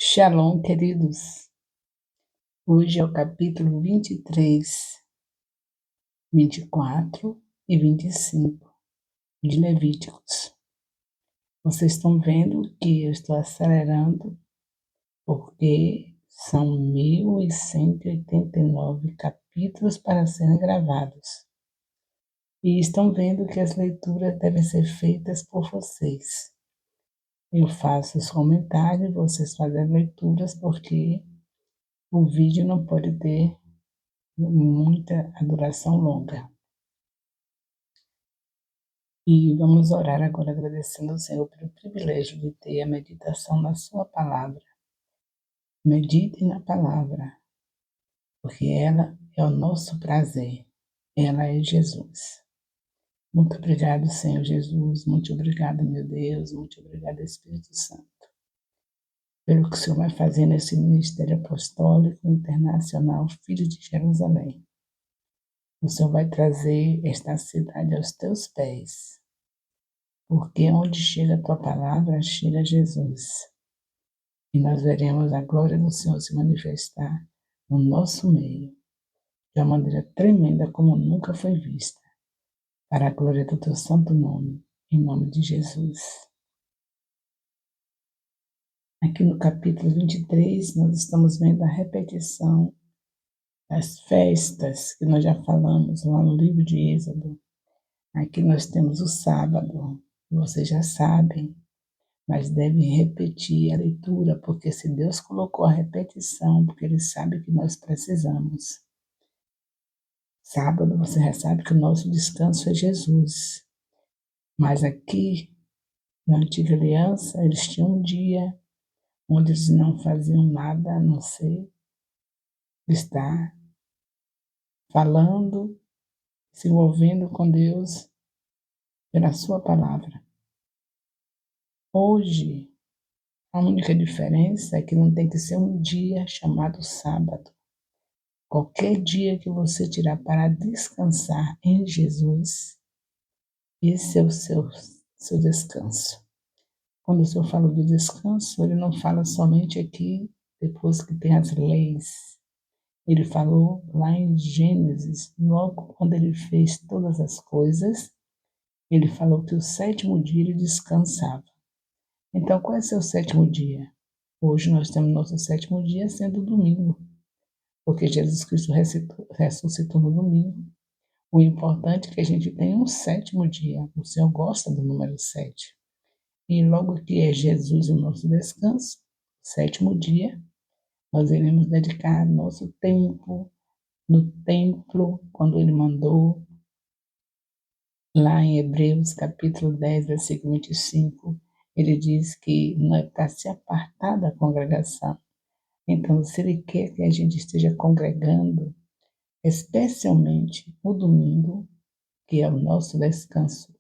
Shalom, queridos. Hoje é o capítulo 23, 24 e 25 de Levíticos. Vocês estão vendo que eu estou acelerando porque são 1189 capítulos para serem gravados. E estão vendo que as leituras devem ser feitas por vocês. Eu faço os comentários, vocês fazem as leituras, porque o vídeo não pode ter muita duração longa. E vamos orar agora agradecendo ao Senhor pelo privilégio de ter a meditação na sua palavra. Medite na palavra, porque ela é o nosso prazer. Ela é Jesus. Muito obrigado, Senhor Jesus. Muito obrigado, meu Deus. Muito obrigado, Espírito Santo, pelo que o Senhor vai fazer nesse ministério apostólico internacional, Filho de Jerusalém. O Senhor vai trazer esta cidade aos teus pés, porque onde chega a tua palavra, chega Jesus. E nós veremos a glória do Senhor se manifestar no nosso meio, de uma maneira tremenda como nunca foi vista, para a glória do teu santo nome, em nome de Jesus. Aqui no capítulo 23, nós estamos vendo a repetição das festas que nós já falamos lá no livro de Êxodo. Aqui nós temos o sábado, vocês já sabem, mas devem repetir a leitura, porque se Deus colocou a repetição, porque Ele sabe que nós precisamos. Sábado, você já sabe que o nosso descanso é Jesus. Mas aqui, na Antiga Aliança, eles tinham um dia onde eles não faziam nada a não ser estar falando, se envolvendo com Deus pela sua palavra. Hoje, a única diferença é que não tem que ser um dia chamado sábado. Qualquer dia que você tirar para descansar em Jesus, esse é o seu descanso. Quando o Senhor fala de descanso, Ele não fala somente aqui, depois que tem as leis. Ele falou lá em Gênesis, logo quando Ele fez todas as coisas, Ele falou que o sétimo dia Ele descansava. Então, qual é o seu sétimo dia? Hoje nós temos nosso sétimo dia sendo o domingo, porque Jesus Cristo ressuscitou no domingo. O importante é que a gente tenha um sétimo dia. O Senhor gosta do número 7. E logo que é Jesus o nosso descanso, sétimo dia, nós iremos dedicar nosso tempo no templo, quando Ele mandou, lá em Hebreus capítulo 10, versículo 25, Ele diz que não é para se apartar da congregação. Então, se Ele quer que a gente esteja congregando, especialmente no domingo, que é o nosso descanso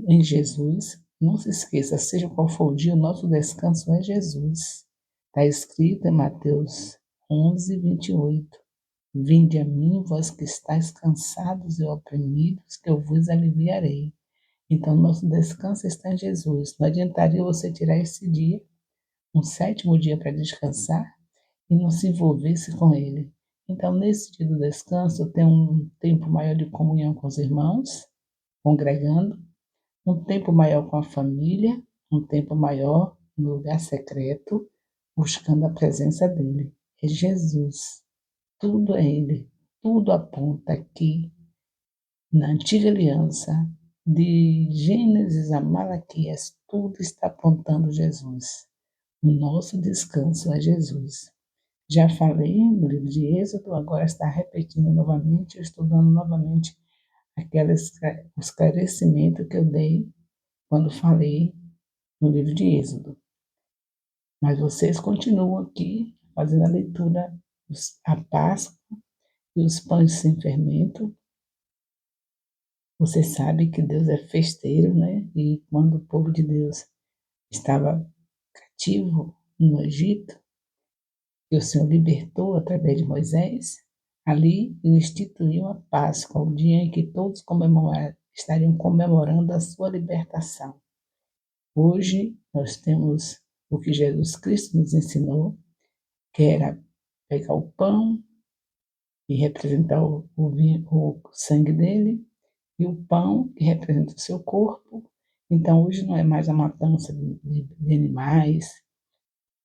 em Jesus, não se esqueça, seja qual for o dia, o nosso descanso é Jesus. Está escrito em Mateus 11, 28. Vinde a mim, vós que estáis cansados e oprimidos, que eu vos aliviarei. Então, nosso descanso está em Jesus. Não adiantaria você tirar esse dia, um sétimo dia para descansar, e não se envolvesse com ele. Então, nesse dia do descanso, tem um tempo maior de comunhão com os irmãos, congregando, um tempo maior com a família, um tempo maior no lugar secreto, buscando a presença dele. É Jesus. Tudo é ele. Tudo aponta aqui, na antiga aliança, de Gênesis a Malaquias, tudo está apontando Jesus. O nosso descanso é Jesus. Já falei no livro de Êxodo, agora está repetindo novamente, estudando novamente aquele esclarecimento que eu dei quando falei no livro de Êxodo. Mas vocês continuam aqui fazendo a leitura, a Páscoa e os pães sem fermento. Você sabe que Deus é festeiro, né? E quando o povo de Deus estava cativo no Egito, que o Senhor libertou através de Moisés, ali ele instituiu a Páscoa, o dia em que todos estariam comemorando a sua libertação. Hoje nós temos o que Jesus Cristo nos ensinou, que era pegar o pão e representar o sangue dele, e o pão que representa o seu corpo. Então, hoje não é mais a matança de animais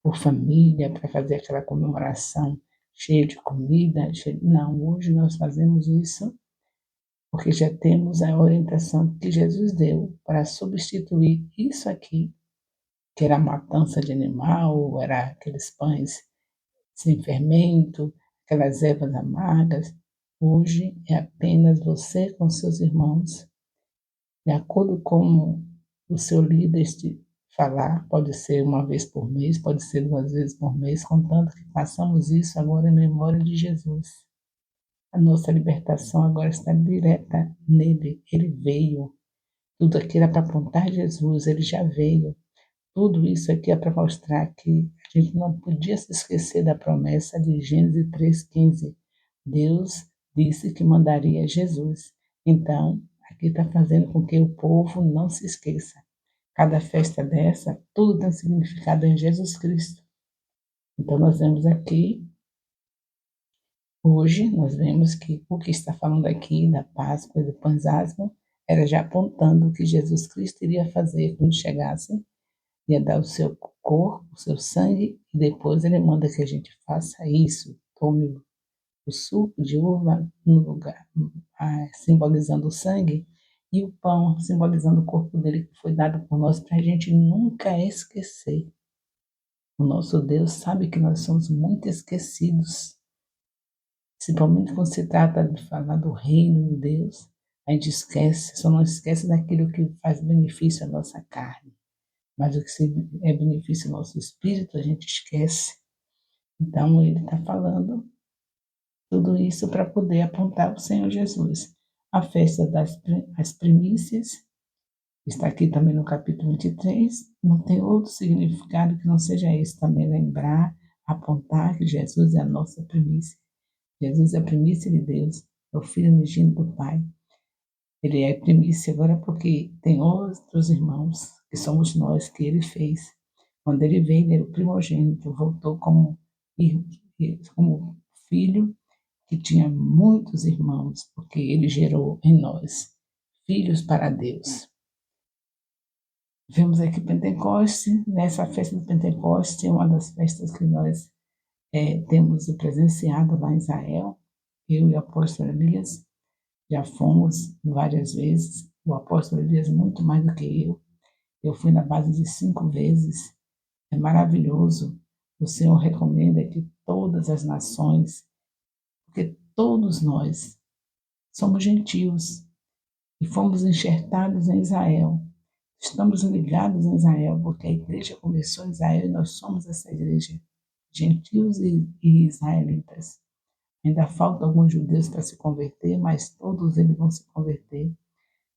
por família, para fazer aquela comemoração cheia de comida. Não, hoje nós fazemos isso porque já temos a orientação que Jesus deu para substituir isso aqui, que era a matança de animal, era aqueles pães sem fermento, aquelas ervas amargas. Hoje é apenas você com seus irmãos, de acordo com o seu líder falar, pode ser uma vez por mês, pode ser 2 vezes por mês, contanto que façamos isso agora em memória de Jesus. A nossa libertação agora está direta nele. Ele veio. Tudo aquilo era para apontar Jesus, ele já veio. Tudo isso aqui é para mostrar que a gente não podia se esquecer da promessa de Gênesis 3,15. Deus disse que mandaria Jesus. Então, aqui está fazendo com que o povo não se esqueça. Cada festa dessa, tudo tem significado em Jesus Cristo. Então, nós vemos aqui, hoje, nós vemos que o que está falando aqui da Páscoa e do Panzasmo era já apontando o que Jesus Cristo iria fazer quando chegasse, ia dar o seu corpo, o seu sangue, e depois ele manda que a gente faça isso, tome o suco de uva no lugar, simbolizando o sangue, e o pão, simbolizando o corpo dele que foi dado por nós, para a gente nunca esquecer. O nosso Deus sabe que nós somos muito esquecidos, principalmente quando se trata de falar do reino de Deus, a gente esquece, só não esquece daquilo que faz benefício à nossa carne. Mas o que é benefício ao nosso espírito, a gente esquece. Então, ele está falando tudo isso para poder apontar o Senhor Jesus. A festa das primícias, está aqui também no capítulo 23, não tem outro significado que não seja esse, também lembrar, apontar que Jesus é a nossa primícia. Jesus é a primícia de Deus, é o Filho unigênito do Pai. Ele é primícia agora porque tem outros irmãos, que somos nós, que ele fez. Quando ele veio, ele era o primogênito, voltou como filho que tinha muitos irmãos, porque ele gerou em nós filhos para Deus. Vemos aqui Pentecoste, nessa festa do Pentecoste, é uma das festas que nós temos presenciado lá em Israel, eu e o apóstolo Elias, já fomos várias vezes, o apóstolo Elias muito mais do que eu fui na base de 5 vezes, é maravilhoso, o Senhor recomenda que todas as nações, porque todos nós somos gentios e fomos enxertados em Israel, estamos ligados em Israel, porque a igreja começou em Israel e nós somos essa igreja, gentios e israelitas. Ainda falta alguns judeus para se converter, mas todos eles vão se converter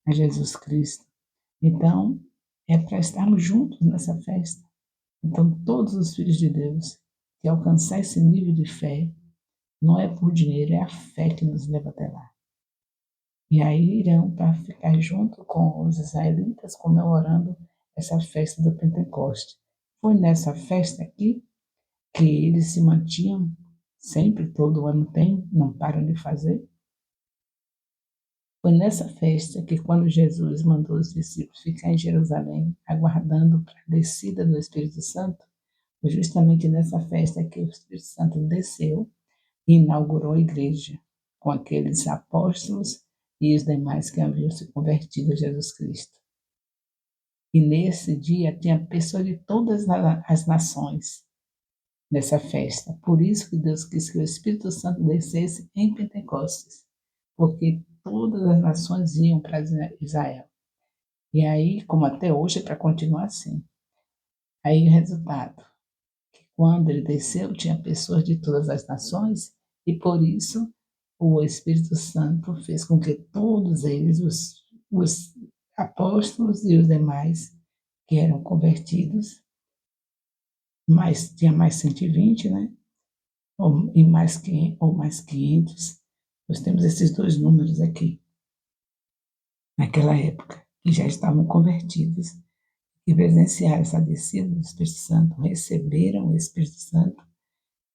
a Jesus Cristo. Então, é para estarmos juntos nessa festa. Então, todos os filhos de Deus que alcançar esse nível de fé, não é por dinheiro, é a fé que nos leva até lá. E aí irão para ficar junto com os israelitas comemorando essa festa do Pentecoste. Foi nessa festa aqui que eles se mantinham sempre, todo ano tem, não param de fazer. Foi nessa festa que, quando Jesus mandou os discípulos ficar em Jerusalém, aguardando para a descida do Espírito Santo, foi justamente nessa festa que o Espírito Santo desceu e inaugurou a igreja, com aqueles apóstolos e os demais que haviam se convertido a Jesus Cristo. E nesse dia tinha pessoas de todas as nações nessa festa. Por isso que Deus quis que o Espírito Santo descesse em Pentecostes, porque todas as nações iam para Israel. E aí, como até hoje, é para continuar assim. Aí o resultado, que quando ele desceu, tinha pessoas de todas as nações, e por isso o Espírito Santo fez com que todos eles, os apóstolos e os demais que eram convertidos, tinha mais 120, né? Ou mais 500. Nós temos esses dois números aqui, naquela época, que já estavam convertidos. que presenciaram essa descida do Espírito Santo, receberam o Espírito Santo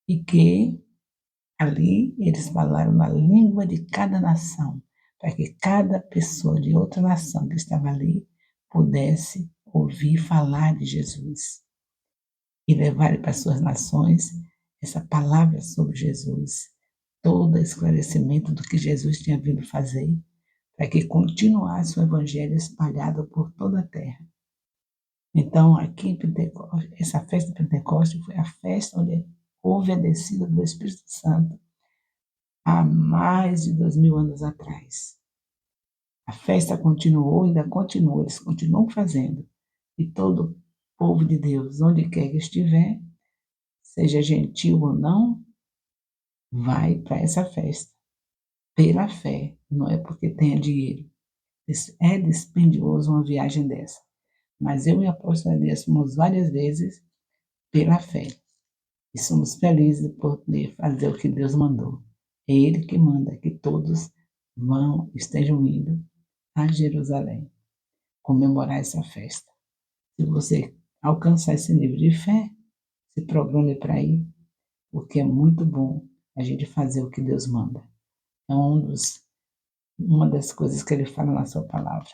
e que ali eles falaram na língua de cada nação, para que cada pessoa de outra nação que estava ali pudesse ouvir falar de Jesus e levar para suas nações essa palavra sobre Jesus, todo esclarecimento do que Jesus tinha vindo fazer, para que continuasse o evangelho espalhado por toda a terra. Então, aqui em Pentecoste, essa festa de Pentecoste foi a festa onde houve a descida do Espírito Santo há mais de 2000 anos atrás. A festa continuou, ainda continua, eles continuam fazendo. E todo povo de Deus, onde quer que estiver, seja gentil ou não, vai para essa festa. Pela fé, não é porque tenha dinheiro. É dispendioso uma viagem dessa. Mas eu e a apóstola Elias fomos várias vezes pela fé. E somos felizes por poder fazer o que Deus mandou. É Ele que manda que todos estejam indo a Jerusalém comemorar essa festa. Se você alcançar esse nível de fé, se programe para ir, porque é muito bom a gente fazer o que Deus manda. É uma das coisas que Ele fala na sua palavra.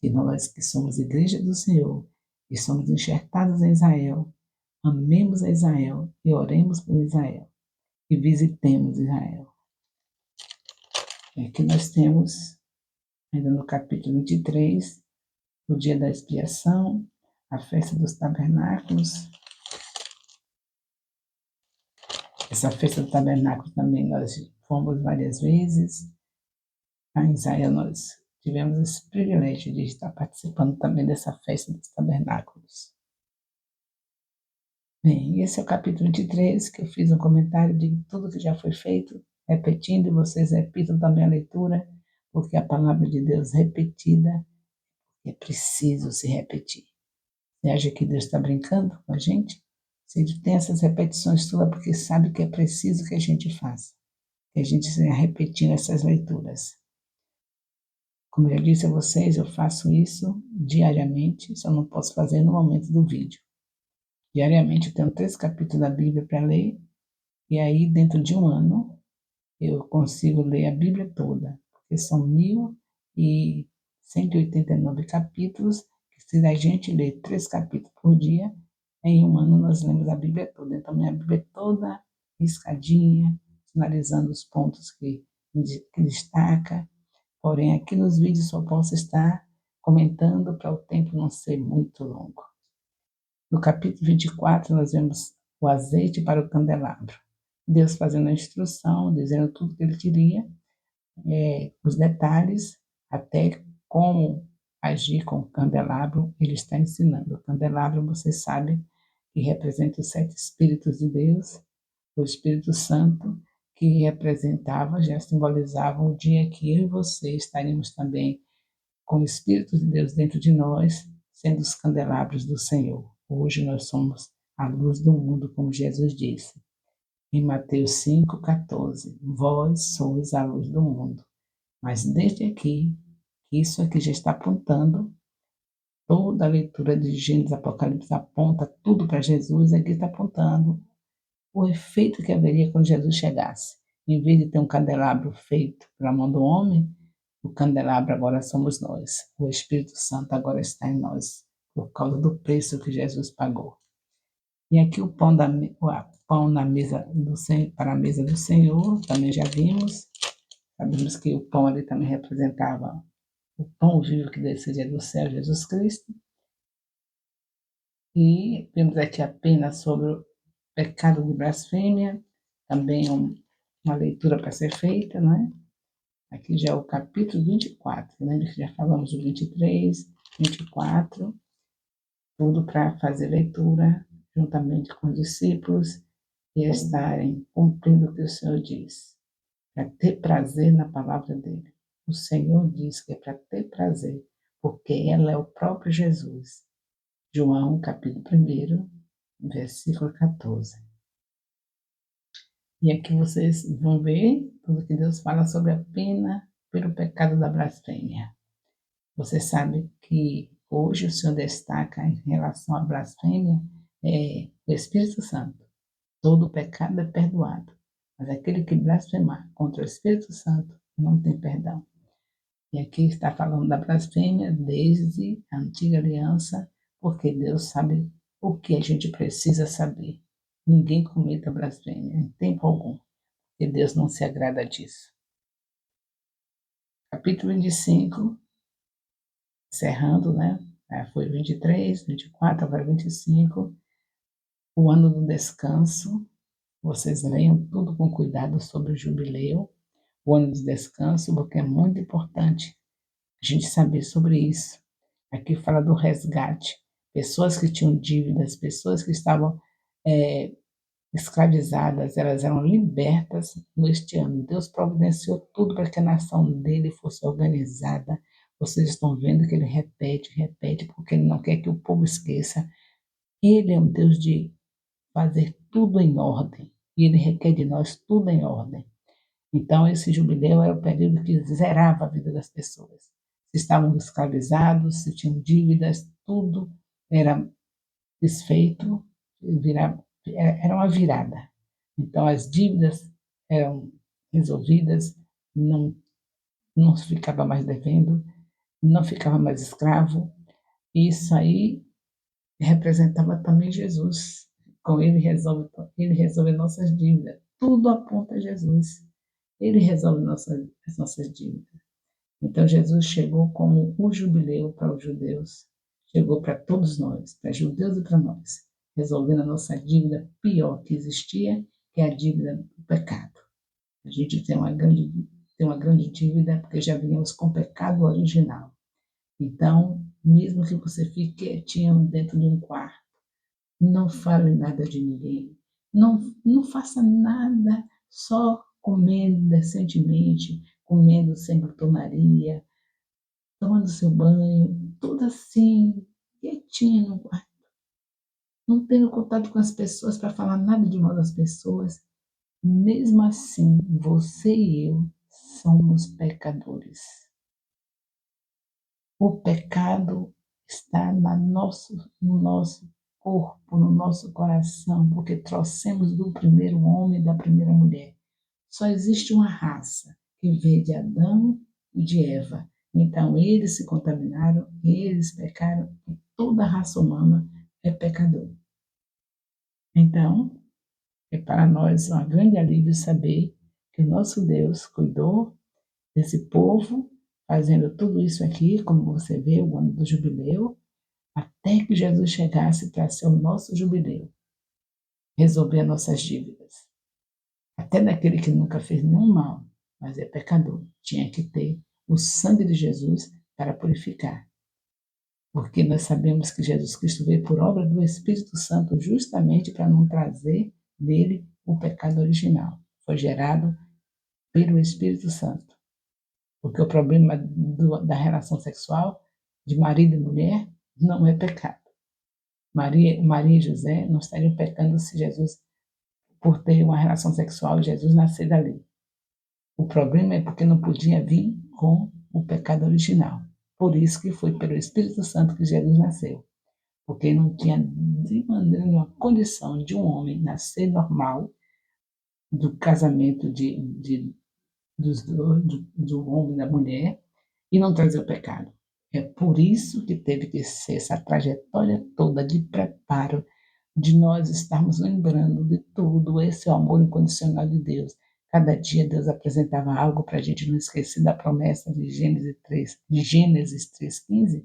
Que nós que somos igreja do Senhor e somos enxertados em Israel, amemos a Israel e oremos por Israel e visitemos Israel. Aqui nós temos, ainda no capítulo 23, o dia da expiação, a festa dos tabernáculos. Essa festa do tabernáculo também nós fomos várias vezes. Em Israel nós tivemos esse privilégio de estar participando também dessa festa dos tabernáculos. Bem, esse é o capítulo 23, que eu fiz um comentário de tudo que já foi feito, repetindo, e vocês repitam também a leitura, porque a palavra de Deus repetida é preciso se repetir. Você acha que Deus está brincando com a gente? Se Ele tem essas repetições todas, porque sabe que é preciso que a gente faça, que a gente venha repetindo essas leituras. Como eu disse a vocês, eu faço isso diariamente, só não posso fazer no momento do vídeo. Diariamente eu tenho 3 capítulos da Bíblia para ler, e aí dentro de um ano eu consigo ler a Bíblia toda, porque são 1189 capítulos, que se a gente ler 3 capítulos por dia, em um ano nós lemos a Bíblia toda. Então minha Bíblia é toda riscadinha, sinalizando os pontos que destaca, porém aqui nos vídeos só posso estar comentando para o tempo não ser muito longo. No capítulo 24, nós vemos o azeite para o candelabro. Deus fazendo a instrução, dizendo tudo que ele queria, os detalhes, até como agir com o candelabro, ele está ensinando. O candelabro, você sabe, que representa os 7 Espíritos de Deus, o Espírito Santo, que representava, já simbolizava o dia que eu e você estaremos também com o Espírito de Deus dentro de nós, sendo os candelabros do Senhor. Hoje nós somos a luz do mundo, como Jesus disse. Em Mateus 5,14, vós sois a luz do mundo. Mas desde aqui, isso aqui já está apontando, toda a leitura de Gênesis, Apocalipse aponta tudo para Jesus, aqui está apontando o efeito que haveria quando Jesus chegasse. Em vez de ter um candelabro feito pela mão do homem, o candelabro agora somos nós. O Espírito Santo agora está em nós, por causa do preço que Jesus pagou. E aqui o pão, pão na mesa para a mesa do Senhor, também já vimos. Sabemos que o pão ali também representava o pão vivo que desceria do céu, Jesus Cristo. E vimos aqui apenas sobre o pecado de blasfêmia, também uma leitura para ser feita, não é? Aqui já é o capítulo 24, lembra que já falamos do 23, 24, tudo para fazer leitura juntamente com os discípulos e estarem cumprindo o que o Senhor diz, para ter prazer na palavra dele. O Senhor diz que é para ter prazer, porque ela é o próprio Jesus. João, capítulo 1, versículo 14. E aqui vocês vão ver tudo que Deus fala sobre a pena pelo pecado da blasfêmia. Você sabe que Hoje o Senhor destaca em relação à blasfêmia, o Espírito Santo. Todo pecado é perdoado, mas aquele que blasfemar contra o Espírito Santo não tem perdão. E aqui está falando da blasfêmia desde a antiga aliança, porque Deus sabe o que a gente precisa saber. Ninguém cometa blasfêmia em tempo algum, e Deus não se agrada disso. Capítulo 25, encerrando, né? Foi 23, 24, agora 25, o ano do descanso. Vocês leiam tudo com cuidado sobre o jubileu, o ano do descanso, porque é muito importante a gente saber sobre isso. Aqui fala do resgate. Pessoas que tinham dívidas, pessoas que estavam escravizadas, elas eram libertas neste ano. Deus providenciou tudo para que a nação dele fosse organizada. Vocês estão vendo que ele repete, repete, porque ele não quer que o povo esqueça. Ele é um Deus de fazer tudo em ordem. E ele requer de nós tudo em ordem. Então, esse jubileu era o período que zerava a vida das pessoas. Se estavam escravizados, se tinham dívidas, tudo era desfeito, era uma virada. Então, as dívidas eram resolvidas, não, não se ficava mais devendo, não ficava mais escravo. E isso aí representava também Jesus. Com ele resolve nossas dívidas. Tudo aponta a Jesus. Ele resolve as nossas dívidas. Então, Jesus chegou como o jubileu para os judeus, chegou para todos nós, para judeus e para nós, resolvendo a nossa dívida pior que existia, que é a dívida do pecado. A gente tem uma grande dívida porque já viemos com o pecado original. Então, mesmo que você fique quietinho dentro de um quarto, não fale nada de ninguém, não faça nada, só comendo decentemente, comendo sem glutonaria, tomando seu banho, tudo assim, quietinha no quarto. Não tendo contato com as pessoas para falar nada de mal das pessoas. Mesmo assim, você e eu somos pecadores. O pecado está no nosso corpo, no nosso coração, porque trouxemos do primeiro homem e da primeira mulher. Só existe uma raça que veio de Adão e de Eva. Então, eles se contaminaram, eles pecaram, e toda a raça humana é pecador. Então, é para nós um grande alívio saber que o nosso Deus cuidou desse povo, fazendo tudo isso aqui, como você vê, o ano do jubileu, até que Jesus chegasse para ser o nosso jubileu, resolver nossas dívidas. Até daquele que nunca fez nenhum mal, mas é pecador, tinha que ter o sangue de Jesus para purificar. Porque nós sabemos que Jesus Cristo veio por obra do Espírito Santo justamente para não trazer dele o pecado original. Foi gerado pelo Espírito Santo. Porque o problema da relação sexual de marido e mulher não é pecado. Maria e José não estariam pecando se Jesus, por ter uma relação sexual, Jesus nascer dali. O problema é porque não podia vir com o pecado original. Por isso que foi pelo Espírito Santo que Jesus nasceu. Porque não tinha de maneira nenhuma condição de um homem nascer normal do casamento do homem e da mulher e não trazer o pecado. É por isso que teve que ser essa trajetória toda de preparo, de nós estarmos lembrando de tudo, esse é o amor incondicional de Deus. Cada dia Deus apresentava algo para a gente não esquecer da promessa de Gênesis 3,15,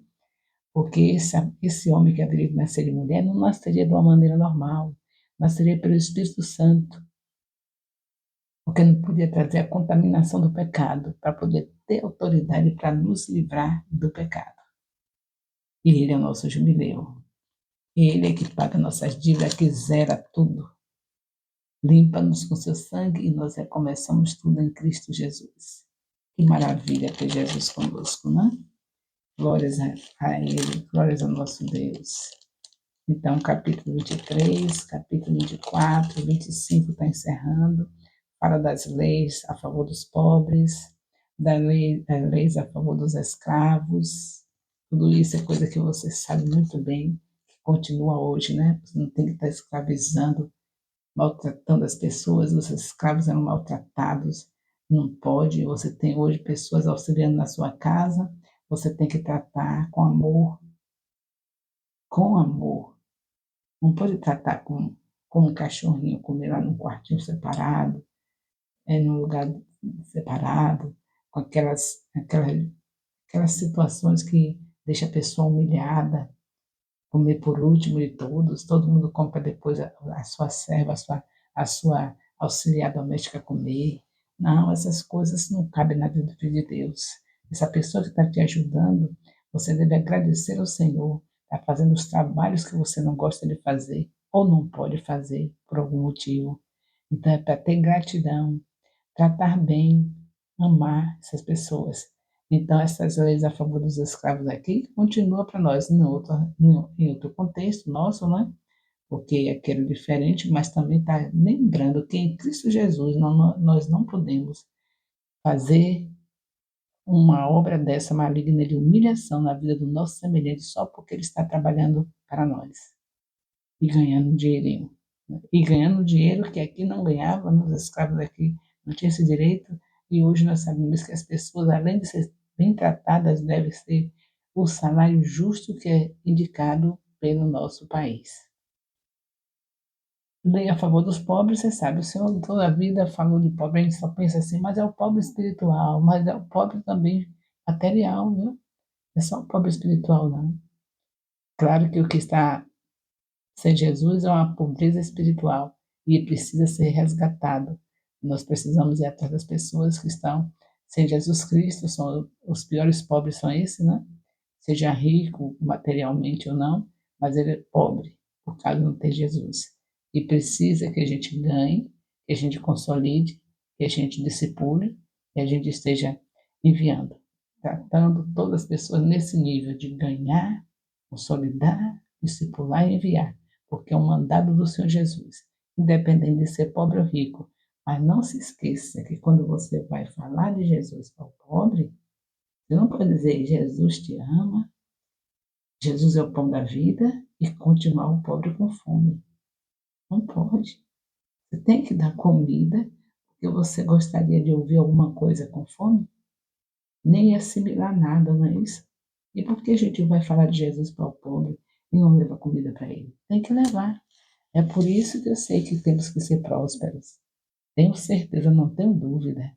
porque esse homem que haveria de nascer de mulher não nasceria de uma maneira normal, nasceria pelo Espírito Santo, porque não podia trazer a contaminação do pecado, para poder ter autoridade para nos livrar do pecado. E Ele é o nosso jubileu. Ele é que paga nossas dívidas, que zera tudo. Limpa-nos com seu sangue e nós recomeçamos tudo em Cristo Jesus. Que maravilha ter Jesus conosco, né? Glórias a Ele, glórias ao nosso Deus. Então, capítulo 23, capítulo 24, 25 está encerrando. Fala das leis a favor dos pobres, das leis a favor dos escravos. Tudo isso é coisa que você sabe muito bem, que continua hoje, né? Você não tem que estar escravizando, maltratando as pessoas, os escravos eram maltratados, não pode. Você tem hoje pessoas auxiliando na sua casa, você tem que tratar com amor. Não pode tratar como um cachorrinho, comer lá num quartinho separado, num lugar separado, com aquelas situações que deixa a pessoa humilhada, comer por último de todos, todo mundo compra depois a sua serva, a sua auxiliar doméstica comer. Não, essas coisas não cabem na vida do filho de Deus. Essa pessoa que está te ajudando, você deve agradecer ao Senhor, está fazendo os trabalhos que você não gosta de fazer ou não pode fazer por algum motivo. Então é para ter gratidão, tratar bem, amar essas pessoas. Então, essas leis a favor dos escravos aqui continua para nós em outro contexto nosso, né? Porque aqui era diferente, mas também está lembrando que em Cristo Jesus nós não podemos fazer uma obra dessa maligna de humilhação na vida do nosso semelhante só porque ele está trabalhando para nós e ganhando um dinheirinho. E ganhando dinheiro que aqui não ganhava, nos escravos aqui não tinha esse direito, e hoje nós sabemos que as pessoas, além de ser bem tratadas, devem ter o salário justo que é indicado pelo nosso país. Lei a favor dos pobres, você sabe, o Senhor toda a vida falou de pobre, a gente só pensa assim, mas é o pobre espiritual, mas é o pobre também material, viu? Não é só o pobre espiritual, não. Claro que o que está sem Jesus é uma pobreza espiritual e precisa ser resgatado. Nós precisamos ir atrás das pessoas que estão sem Jesus Cristo, são os piores pobres são esses, né? Seja rico materialmente ou não, mas ele é pobre por causa de não ter Jesus. E precisa que a gente ganhe, que a gente consolide, que a gente discipule, que a gente esteja enviando, tratando todas as pessoas nesse nível de ganhar, consolidar, discipular e enviar, porque é um mandado do Senhor Jesus, independente de ser pobre ou rico. Mas não se esqueça que quando você vai falar de Jesus para o pobre, você não pode dizer Jesus te ama, Jesus é o pão da vida e continuar o pobre com fome. Não pode. Você tem que dar comida, porque você gostaria de ouvir alguma coisa com fome? Nem assimilar nada, não é isso? E por que a gente vai falar de Jesus para o pobre e não levar comida para ele? Tem que levar. É por isso que eu sei que temos que ser prósperos. Tenho certeza, não tenho dúvida,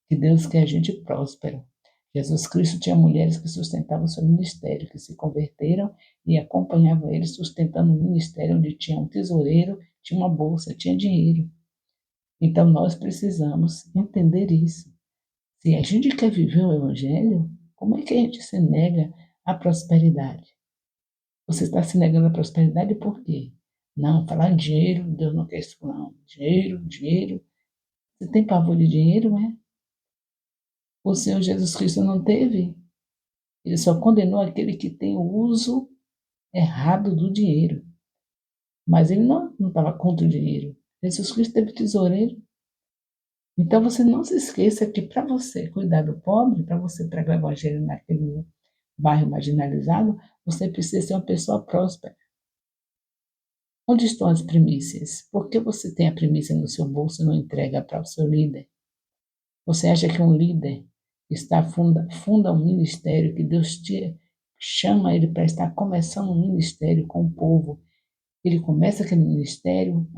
que Deus quer a gente próspero. Jesus Cristo tinha mulheres que sustentavam seu ministério, que se converteram e acompanhavam ele sustentando um ministério onde tinha um tesoureiro, tinha uma bolsa, tinha dinheiro. Então nós precisamos entender isso. Se a gente quer viver o Evangelho, como é que a gente se nega à prosperidade? Você está se negando à prosperidade por quê? Não, falar em dinheiro, Deus não quer isso, não. Dinheiro, dinheiro. Você tem pavor de dinheiro, é? O Senhor Jesus Cristo não teve. Ele só condenou aquele que tem o uso errado do dinheiro. Mas ele não estava contra o dinheiro. Jesus Cristo teve tesoureiro. Então você não se esqueça que para você cuidar do pobre, para você pregar o evangelho naquele bairro marginalizado, você precisa ser uma pessoa próspera. Onde estão as primícias? Por que você tem a primícia no seu bolso e não entrega para o seu líder? Você acha que um líder funda um ministério, que Deus te chama ele para estar começando um ministério com o povo? Ele começa aquele ministério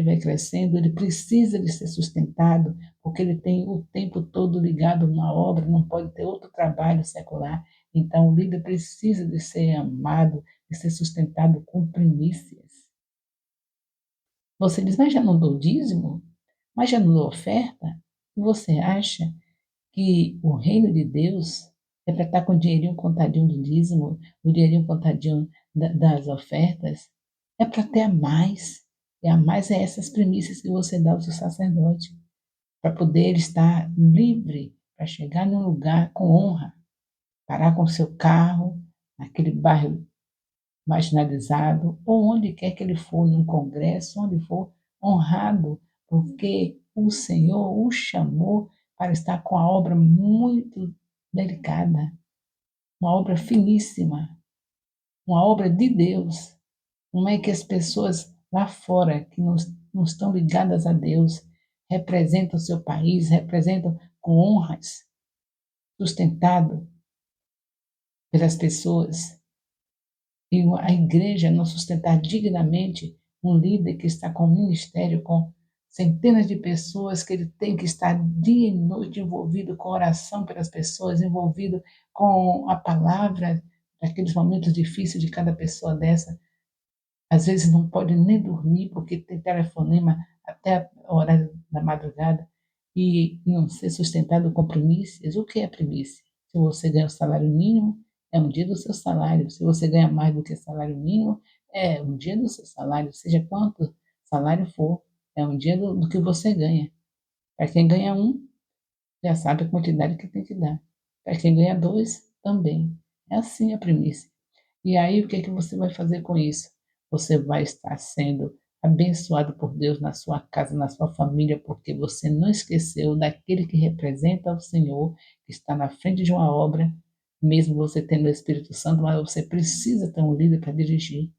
vai crescendo, ele precisa de ser sustentado, porque ele tem o tempo todo ligado numa obra, não pode ter outro trabalho secular. Então, o líder precisa de ser amado, de ser sustentado com primícias. Você diz, mas já não dou dízimo? Mas já não dou oferta? E você acha que o reino de Deus é para estar com o dinheirinho contadinho do dízimo, o dinheirinho contadinho das ofertas? É para ter a mais. E a mais é essas primícias que você dá ao seu sacerdote, para poder estar livre, para chegar num lugar com honra, parar com o seu carro, naquele bairro marginalizado, ou onde quer que ele for, num congresso, onde for, honrado, porque o Senhor o chamou para estar com a obra muito delicada. uma obra finíssima, uma obra de Deus. Como é que as pessoas lá fora, que não estão ligadas a Deus, representam o seu país, representam com honras, sustentado pelas pessoas, e a igreja não sustentar dignamente um líder que está com um ministério, com centenas de pessoas, que ele tem que estar dia e noite envolvido com oração pelas pessoas, envolvido com a palavra, naqueles momentos difíceis de cada pessoa dessa. Às vezes não pode nem dormir porque tem telefonema até a hora da madrugada e não ser sustentado com primícias. O que é primícia? Se você ganha o salário mínimo, é um dia do seu salário. Se você ganha mais do que salário mínimo, é um dia do seu salário, seja quanto salário for, é um dia do que você ganha. Para quem ganha um, já sabe a quantidade que tem que dar. Para quem ganha dois, também. É assim a primícia. E aí, o que é que você vai fazer com isso? Você vai estar sendo abençoado por Deus na sua casa, na sua família, porque você não esqueceu daquele que representa o Senhor, que está na frente de uma obra, mesmo você tendo o Espírito Santo, mas você precisa ter um líder para dirigir.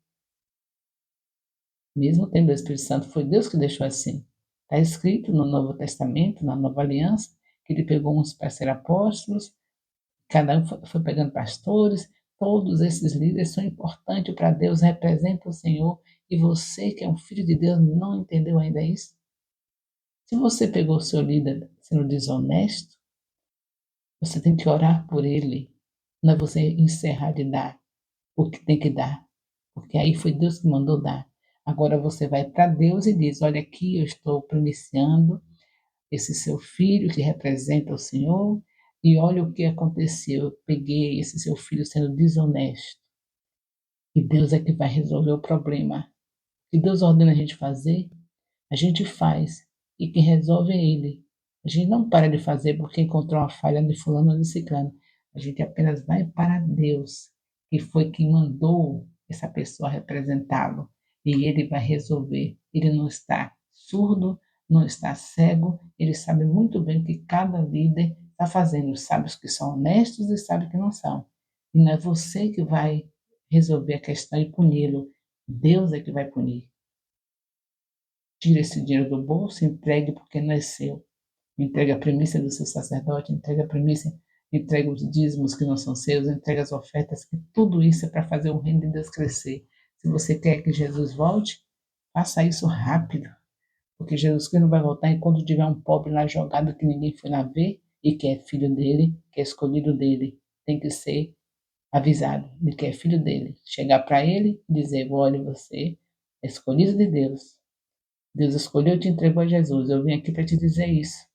Mesmo tendo o Espírito Santo, foi Deus que deixou assim. Está escrito no Novo Testamento, na Nova Aliança, que ele pegou uns para ser apóstolos, cada um foi pegando pastores, todos esses líderes são importantes para Deus, representam o Senhor, e você que é um filho de Deus não entendeu ainda isso? Se você pegou o seu líder sendo desonesto, você tem que orar por ele, não é você encerrar de dar o que tem que dar, porque aí foi Deus que mandou dar. Agora você vai para Deus e diz: olha aqui, eu estou primiciando esse seu filho que representa o Senhor, e olha o que aconteceu. Eu peguei esse seu filho sendo desonesto. E Deus é que vai resolver o problema. O que Deus ordena a gente fazer, a gente faz. E quem resolve é Ele. A gente não para de fazer porque encontrou uma falha de fulano ou de ciclano. A gente apenas vai para Deus, que foi quem mandou essa pessoa representá-lo. E Ele vai resolver. Ele não está surdo, não está cego. Ele sabe muito bem o que cada líder está fazendo. Sabe os que são honestos e sabe que não são. E não é você que vai resolver a questão e puni-lo. Deus é que vai punir. Tira esse dinheiro do bolso, entregue porque não é seu. Entregue a primícia do seu sacerdote, entregue a primícia, entregue os dízimos que não são seus, entregue as ofertas, que tudo isso é para fazer o reino de Deus crescer. Se você quer que Jesus volte, faça isso rápido, porque Jesus Cristo não vai voltar enquanto tiver um pobre lá jogado que ninguém foi lá ver e que é filho dele, que é escolhido dele. Tem que ser avisado de que é filho dele. Chegar para ele e dizer: olha, você é escolhido de Deus. Deus escolheu e te entregou a Jesus. Eu vim aqui para te dizer isso.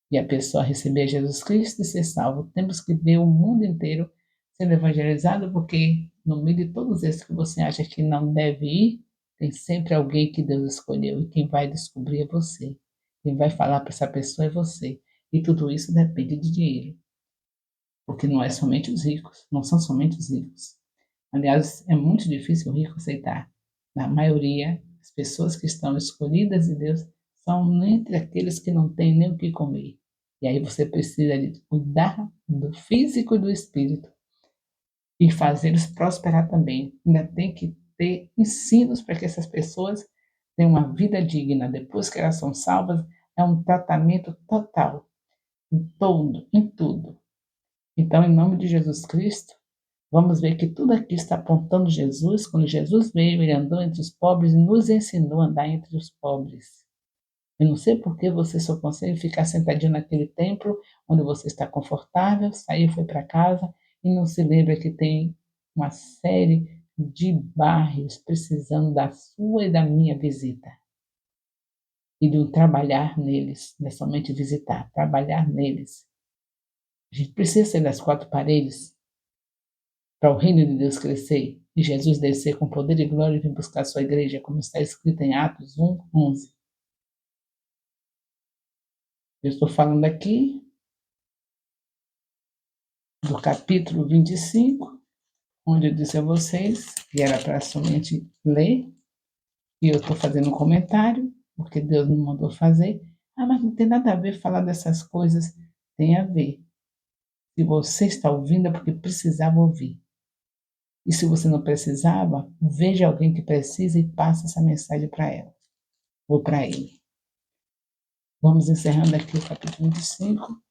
E a pessoa receber Jesus Cristo e ser salvo. Temos que ver o mundo inteiro sendo evangelizado, porque no meio de todos esses que você acha que não deve ir, tem sempre alguém que Deus escolheu. E quem vai descobrir é você. Quem vai falar para essa pessoa é você. E tudo isso depende de dinheiro. Porque não é somente os ricos, não são somente os ricos. Aliás, é muito difícil o rico aceitar. Na maioria, as pessoas que estão escolhidas de Deus são entre aqueles que não têm nem o que comer. E aí você precisa de cuidar do físico e do espírito e fazê-los prosperar também. Ainda tem que ter ensinos para que essas pessoas tenham uma vida digna. Depois que elas são salvas, é um tratamento total, em tudo. Então, em nome de Jesus Cristo, vamos ver que tudo aqui está apontando Jesus. Quando Jesus veio, ele andou entre os pobres e nos ensinou a andar entre os pobres. Eu não sei por que você só consegue ficar sentadinho naquele templo onde você está confortável, saiu, foi para casa e não se lembra que tem uma série de bairros precisando da sua e da minha visita. E de um trabalhar neles, não é somente visitar, trabalhar neles. A gente precisa sair das quatro paredes para o reino de Deus crescer e Jesus descer com poder e glória e vir buscar a sua igreja, como está escrito em Atos 1:11. Eu estou falando aqui do capítulo 25, onde eu disse a vocês que era para somente ler, e eu estou fazendo um comentário, porque Deus me mandou fazer. Ah, mas não tem nada a ver falar dessas coisas. Tem a ver. Se você está ouvindo é porque precisava ouvir. E se você não precisava, veja alguém que precisa e passe essa mensagem para ela ou para ele. Vamos encerrando aqui o capítulo 25,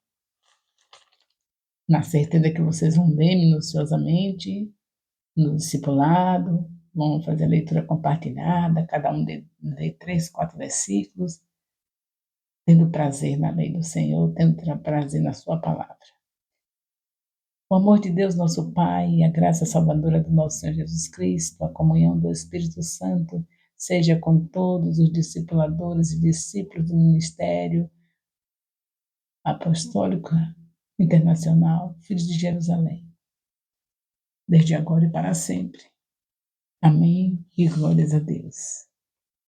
na certeza que vocês vão ler minuciosamente no discipulado, vão fazer a leitura compartilhada, cada um lê 3, 4 versículos, tendo prazer na lei do Senhor, tendo prazer na sua palavra. O amor de Deus, nosso Pai, a graça salvadora do nosso Senhor Jesus Cristo, a comunhão do Espírito Santo, seja com todos os discipuladores e discípulos do ministério apostólico internacional, Filhos de Jerusalém, desde agora e para sempre. Amém e glórias a Deus.